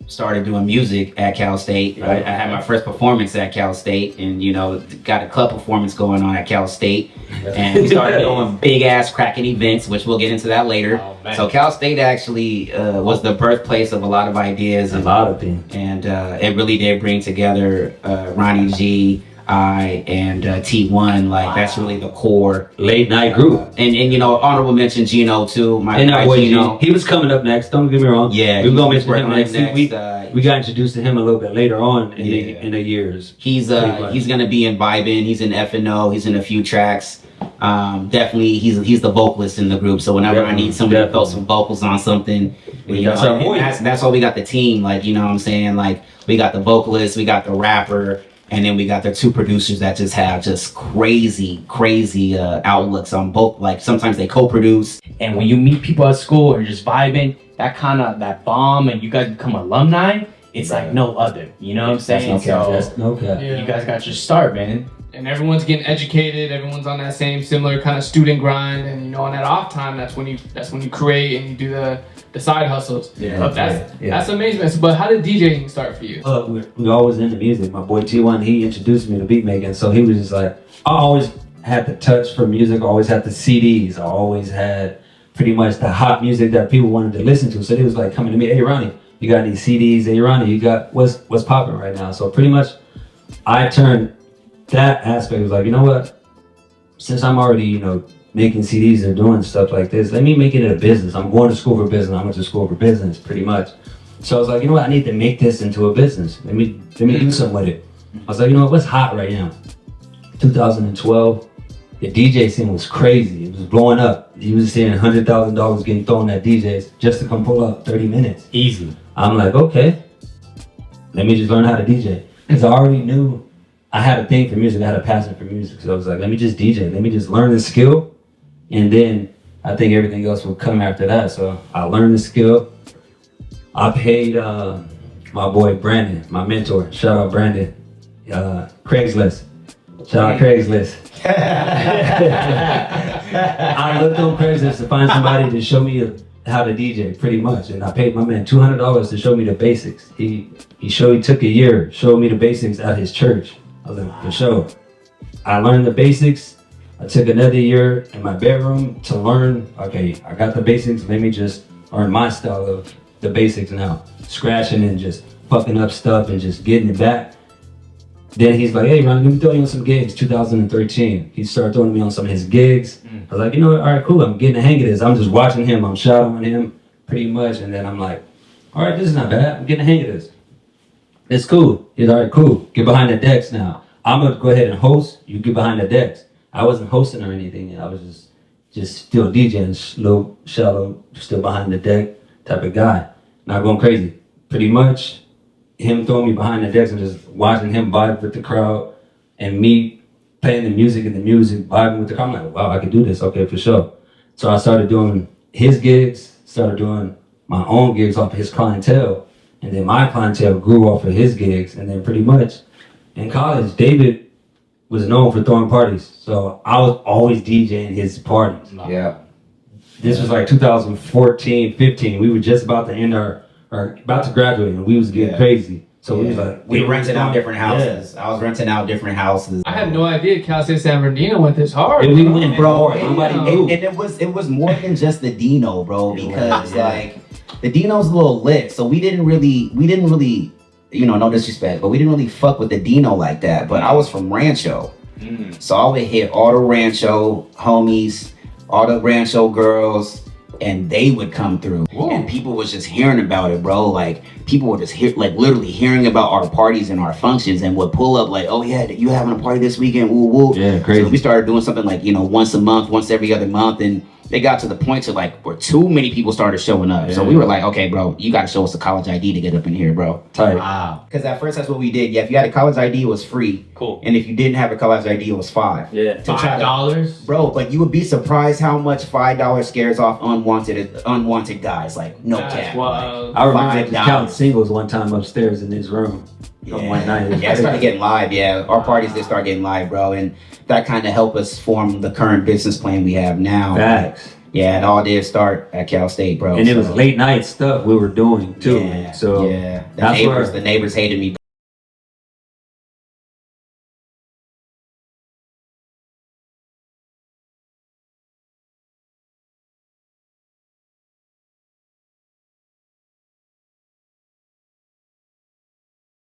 started doing music at Cal State. Right. I had my first performance at Cal State, and got a club performance going on at Cal State, and we started doing big ass cracking events, which we'll get into that later. Oh, man. So Cal State actually was the birthplace of a lot of ideas, A lot of things. and it really did bring together Ronnie G, I, and T1. Like that's really the core Late night group. and honorable mention Gino too. And our boy Gino. He was coming up next. Don't get me wrong. Yeah, we were gonna he's mention him working next. next. We got introduced to him a little bit later on Yeah. in the years. He's gonna be in Vibin. He's in F&O. He's in a few tracks. Definitely, he's the vocalist in the group. So whenever I need somebody to throw some vocals on something, that's why we got the team. Like you know what I'm saying. Like we got the vocalist, we got the rapper, and then we got the two producers that just have just crazy outlooks on both. Like sometimes they co-produce. And when you meet people at school or just vibing, that bomb, and you guys become alumni, it's like no other. You know what I'm saying? That's no cap. You guys got your start, man. And everyone's getting educated. Everyone's on that same similar kind of student grind, and on that off time, that's when you create and you do the side hustles. Yeah, But that's amazing. But how did DJing start for you? We always into music. My boy T1, he introduced me to beat making, so he was just like, I always had the touch for music. I always had the CDs. I always had pretty much the hot music that people wanted to listen to. So he was like coming to me, hey Ronnie, you got any CDs? Hey Ronnie, you got what's popping right now? So pretty much, I turned that aspect. Was like, you know what? Since I'm already making CDs and doing stuff like this, let me make it a business. I'm going to school for business. I went to school for business, pretty much. So I was like, you know what? I need to make this into a business. Let me do something with it. I was like, you know what? What's hot right now? 2012, the DJ scene was crazy. It was blowing up. You was seeing $100,000 getting thrown at DJs just to come pull up 30 minutes. Easy. I'm like, okay, let me just learn how to DJ. Because I already knew I had a thing for music. I had a passion for music. So I was like, let me just DJ. Let me just learn the skill. And then I think everything else will come after that. So I learned the skill. I paid my boy Brandon, my mentor. Shout out Brandon. Craigslist. Shout out Craigslist. I looked on Craigslist to find somebody to show me how to DJ, pretty much. And I paid my man $200 to show me the basics. He took a year, showed me the basics at his church. I was like, for sure. I learned the basics. I took another year in my bedroom to learn, okay, I got the basics. Let me just learn my style of the basics now. Scratching and just fucking up stuff and just getting it back. Then he's like, hey, Ron, let me throw you on some gigs, 2013. He started throwing me on some of his gigs. I was like, you know what, all right, cool, I'm getting the hang of this. I'm just watching him, I'm shadowing him pretty much. And then I'm like, all right, this is not bad. I'm getting the hang of this. It's cool. He's all right, cool. Get behind the decks now. I'm gonna go ahead and host, you get behind the decks. I wasn't hosting or anything. I was just still DJing, slow, shallow, still behind the deck type of guy. Not going crazy. Pretty much him throwing me behind the decks and just watching him vibe with the crowd and me playing the music and the music, vibing with the crowd. I'm like, wow, I can do this. Okay, for sure. So I started doing his gigs, started doing my own gigs off of his clientele. And then my clientele grew off of his gigs. And then pretty much in college, David was known for throwing parties. So I was always DJing his parties. Yeah. This was like 2014, 15. We were just about to end about to graduate, and we was getting crazy. So we was like, we rented out different houses. I was renting out different houses. I had no idea Cal State San Bernardino went this hard. And we went, bro. And it was more than just the Dino, bro, because like the Dino's a little lit. So we didn't really, no disrespect, but we didn't really fuck with the Dino like that. But I was from Rancho. So I would hit all the Rancho homies, all the Rancho girls, and they would come through. Whoa. And people was just hearing about it, bro. Like people were just literally hearing about our parties and our functions and would pull up like, oh yeah, you having a party this weekend? Woo woo. Yeah, crazy. So we started doing something like, once a month, once every other month, and they got to the point to like where too many people started showing up. Yeah. So we were like, okay, bro, you got to show us a college ID to get up in here, bro. Tight. Wow. Because at first that's what we did. Yeah, if you had a college ID, it was free. Cool. And if you didn't have a college ID, it was $5. Yeah. $5? Bro, but you would be surprised how much $5 scares off unwanted guys. Like, no cap. Wow. I remember just counting singles one time upstairs in his room. From one night. Yeah, it started getting live, yeah. Our parties did start getting live, bro. And that kind of helped us form the current business plan we have now. Facts. Yeah, it all did start at Cal State, bro. And it was late night stuff we were doing too. Yeah, So yeah, that's where the neighbors hated me